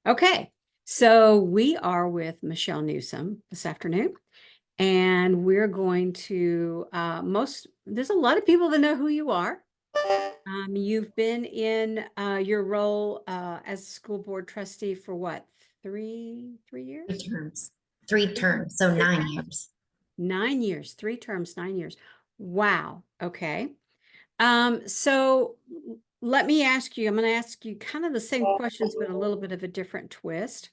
Okay, so we are with Michelle Newsom this afternoon, and we're going to there's a lot of people that know who you are. You've been in your role as school board trustee for what, three Three years? terms, three Three terms? terms, so Three 9 years. 9 years, 3 terms, 9 years. Wow. Okay. So let me ask you, I'm going to ask you kind of the same questions, but a little bit of a different twist.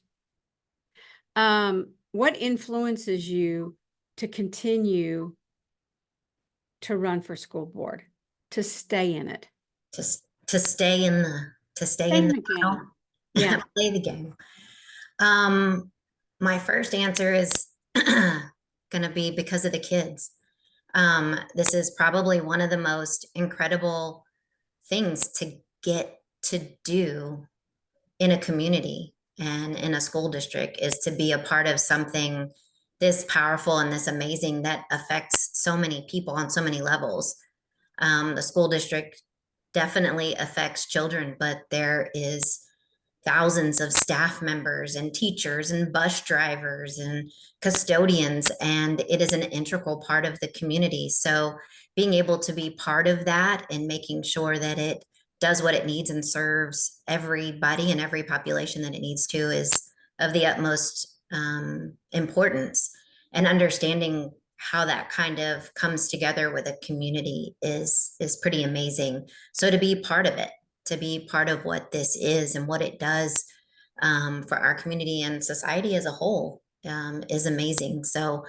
What influences you to continue to run for school board, to stay in it? to to stay in the to stay Stay in in the the game. Yeah. play the game. Um, my first answer is going to be because of the kids. This is probably one of the most incredible things to get to do in a community and in a school district is to be a part of something this powerful and this amazing that affects so many people on so many levels. The school district definitely affects children, but there is thousands of staff members and teachers and bus drivers and custodians, and it is an integral part of the community. So being able to be part of that and making sure that it does what it needs and serves everybody and every population that it needs to is of the utmost importance. And understanding how that kind of comes together with a community is pretty amazing. So to be part of it, to be part of what this is and what it does for our community and society as a whole is amazing. So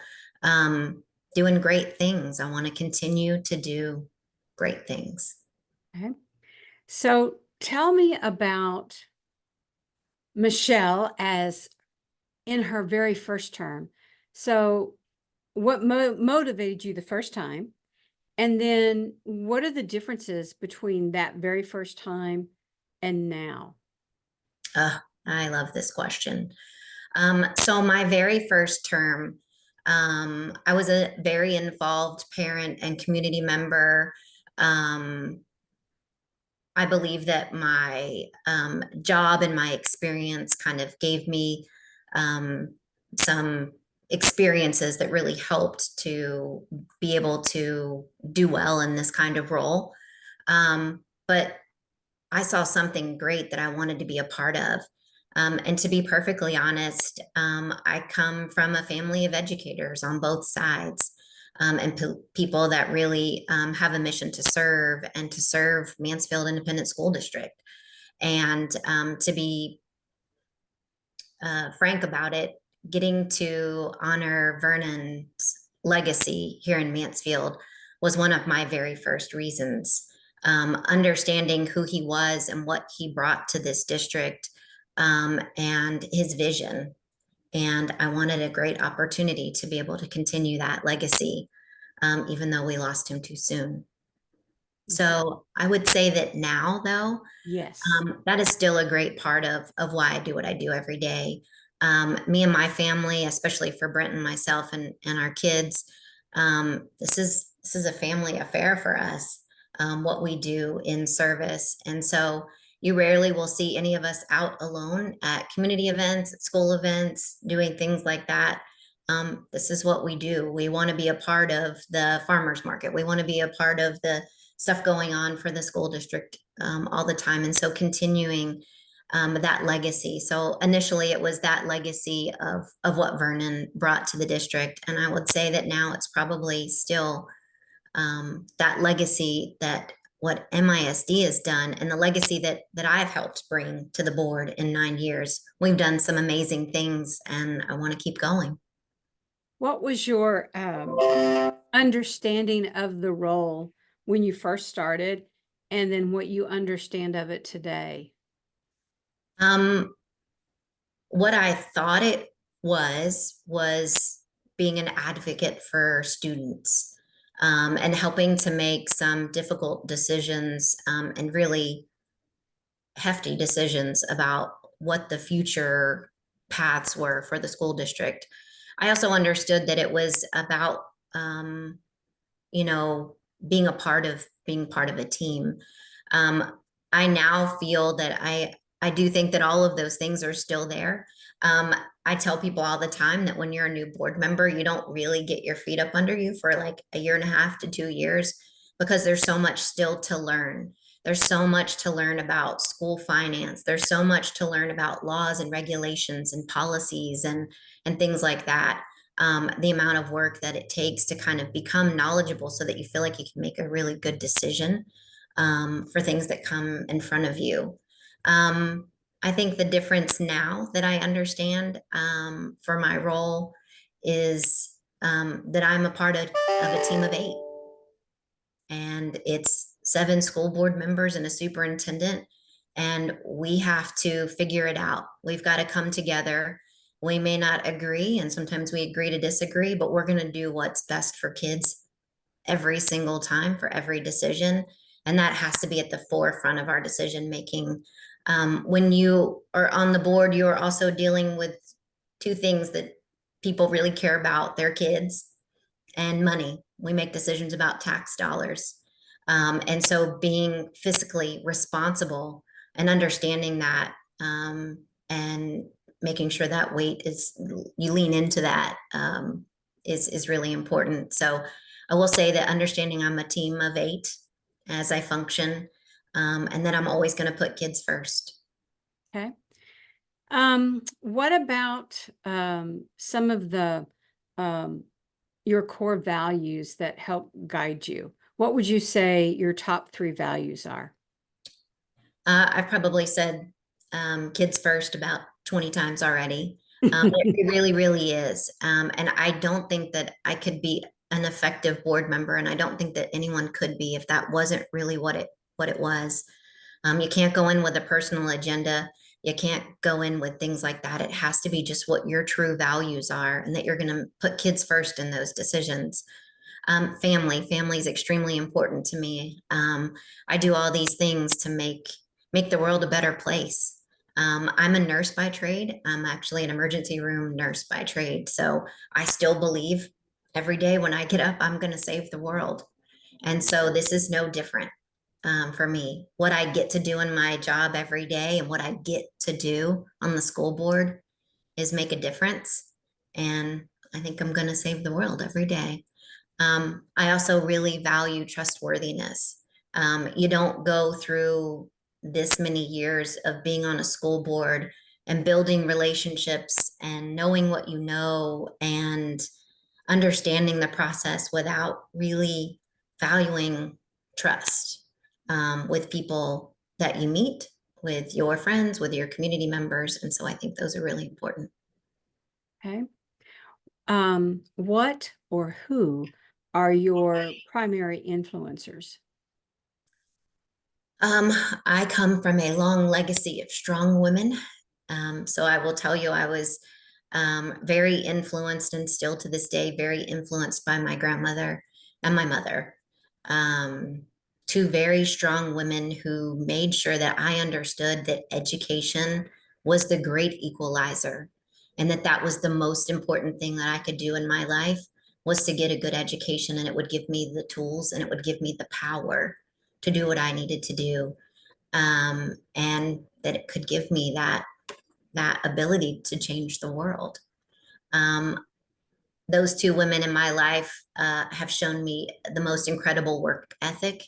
doing great things. I want to continue to do great things. Okay. So tell me about Michelle as in her very first term. So what motivated you the first time? And then what are the differences between that very first time and now? I love this question. So my very first term, I was a very involved parent and community member. Um, I believe that my job and my experience kind of gave me some experiences that really helped to be able to do well in this kind of role. But I saw something great that I wanted to be a part of. And to be perfectly honest, I come from a family of educators on both sides, and people that really have a mission to serve and to serve Mansfield Independent School District. And to be frank about it, getting to honor Vernon's legacy here in Mansfield was one of my very first reasons. Understanding who he was and what he brought to this district, and his vision. And I wanted a great opportunity to be able to continue that legacy, even though we lost him too soon. So I would say that now, though, Yes. that is still a great part of why I do what I do every day. Me and my family, especially for Brent and myself and our kids, this is a family affair for us. What we do in service, and so you rarely will see any of us out alone at community events, at school events, doing things like that. This is what we do. We want to be a part of the farmers market. We want to be a part of the stuff going on for the school district all the time. And so continuing that legacy. So initially it was that legacy of what Vernon brought to the district. And I would say that now it's probably still that legacy that what MISD has done and the legacy that I've helped bring to the board in 9 years. We've done some amazing things and I want to keep going. What was your understanding of the role when you first started, and then what you understand of it today? Um, what I thought it was being an advocate for students, and helping to make some difficult decisions, and really hefty decisions about what the future paths were for the school district. I also understood that it was about, um, you know, being part of a team. Um, I now feel that I do think that all of those things are still there. Um, I tell people all the time that when you're a new board member, you don't really get your feet up under you for like a year and a half to 2 years because there's so much still to learn. There's so much to learn about school finance. There's so much to learn about laws and regulations and policies and things like that. The amount of work that it takes to kind of become knowledgeable so that you feel like you can make a really good decision for things that come in front of you. Um, I think the difference now that I understand for my role is that I'm a part of a team of 8, and it's 7 school board members and a superintendent, and we have to figure it out. We've got to come together. We may not agree, and sometimes we agree to disagree, but we're going to do what's best for kids every single time for every decision. And that has to be at the forefront of our decision making. When you are on the board, you're also dealing with 2 things that people really care about: their kids and money. We make decisions about tax dollars. And so being fiscally responsible and understanding that, and making sure that weight is, you lean into that, is really important. So I will say that understanding I'm a team of 8 as I function, and that I'm always going to put kids first. Okay. What about some of the your core values that help guide you? What would you say your top 3 values are? I've probably said kids first about 20 times already. It really, really is. And I don't think that I could be an effective board member, and I don't think that anyone could be if that wasn't really what it was. You can't go in with a personal agenda. You can't go in with things like that. It has to be just what your true values are, and that you're going to put kids first in those decisions. Family is extremely important to me. I do all these things to make the world a better place. I'm a nurse by trade. I'm actually an emergency room nurse by trade. So I still believe every day when I get up, I'm going to save the world. And so this is no different for me. What I get to do in my job every day and what I get to do on the school board is make a difference. And I think I'm going to save the world every day. I also really value trustworthiness. You don't go through this many years of being on a school board and building relationships and knowing what you know and understanding the process without really valuing trust with people that you meet, with your friends, with your community members. And so I think those are really important. Okay. What or who are your primary influencers? Um, I come from a long legacy of strong women. So I will tell you, I was very influenced, and still to this day, very influenced by my grandmother and my mother. Um, 2 very strong women who made sure that I understood that education was the great equalizer, and that that was the most important thing that I could do in my life, was to get a good education, and it would give me the tools and it would give me the power to do what I needed to do. And that it could give me that ability to change the world. Um, those 2 women in my life have shown me the most incredible work ethic.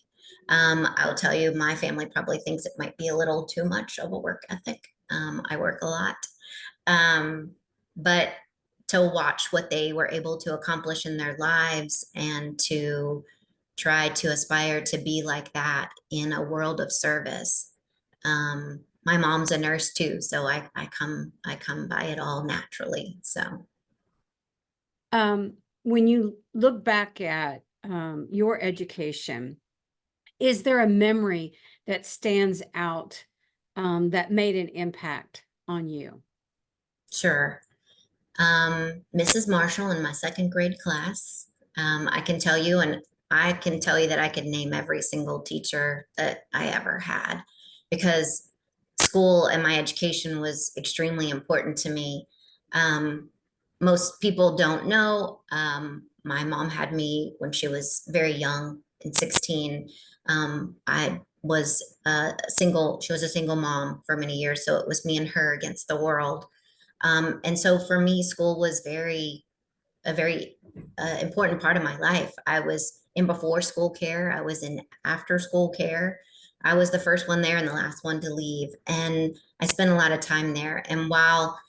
I'll tell you, my family probably thinks it might be a little too much of a work ethic. I work a lot. Um, but to watch what they were able to accomplish in their lives and to try to aspire to be like that in a world of service. My mom's a nurse too, so I come by it all naturally. So When you look back at your education, is there a memory that stands out that made an impact on you? sure. Mrs. Marshall in my 2nd grade class, I can tell you, and I can tell you that I could name every single teacher that I ever had, because school and my education was extremely important to me. Um, Most people don't know, my mom had me when she was very young, in 16. I was she was a single mom for many years. So it was me and her against the world. And so for me, school was a very important part of my life. I was in before school care. I was in after school care. I was the first one there and the last one to leave. And I spent a lot of time there. And while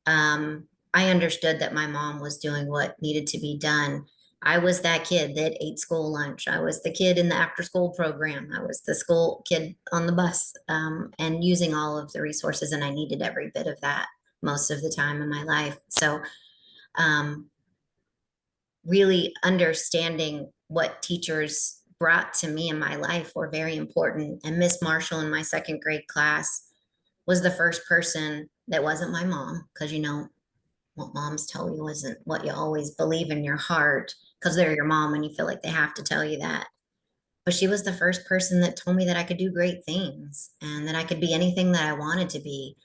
I understood that my mom was doing what needed to be done, I was that kid that ate school lunch. I was the kid in the after school program. I was the school kid on the bus, and using all of the resources. And I needed every bit of that most of the time in my life. So, um, really understanding what teachers brought to me in my life were very important. And Miss Marshall in my second grade class was the first person that wasn't my mom, because what moms tell you isn't what you always believe in your heart, because they're your mom and you feel like they have to tell you that. But she was the first person that told me that I could do great things and that I could be anything that I wanted to be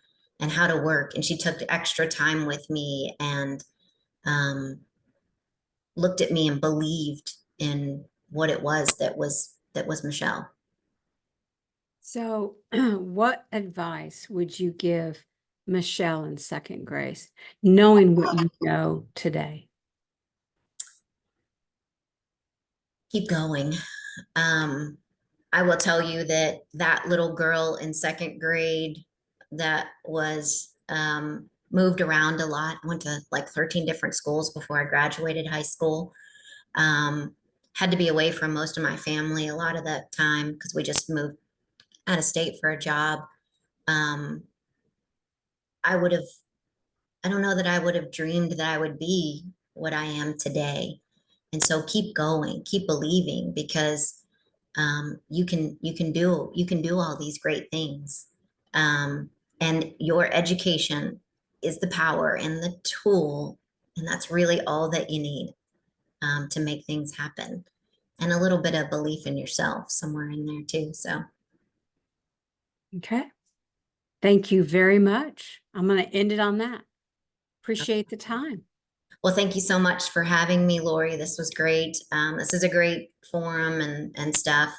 and how to work. And she took extra time with me and um, looked at me and believed in what it was that was Michelle. So, what advice would you give Michelle in second grade, knowing what you know today? Keep going. I will tell you that that little girl in second grade that was moved around a lot. I went to like 13 different schools before I graduated high school. Had to be away from most of my family a lot of that time because we just moved out of state for a job. Um, I would have, I don't know that I would have dreamed that I would be what I am today. And so keep going, keep believing, because you can do all these great things. And your education is the power and the tool, and that's really all that you need to make things happen. And a little bit of belief in yourself somewhere in there too. So Okay. Thank you very much. I'm going to end it on that. Appreciate the time. well, thank you so much for having me, Lori. This was great. This is a great forum and stuff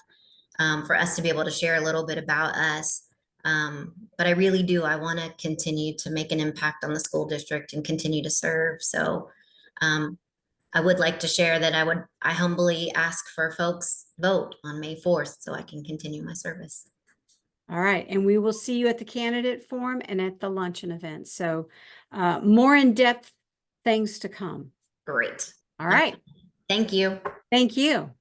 for us to be able to share a little bit about us. But I really do. I want to continue to make an impact on the school district and continue to serve. So um, I would like to share that I humbly ask for folks vote on May 4th so I can continue my service. All right. And we will see you at the candidate forum and at the luncheon event. So more in-depth things to come. Great. All right. Thank you. Thank you.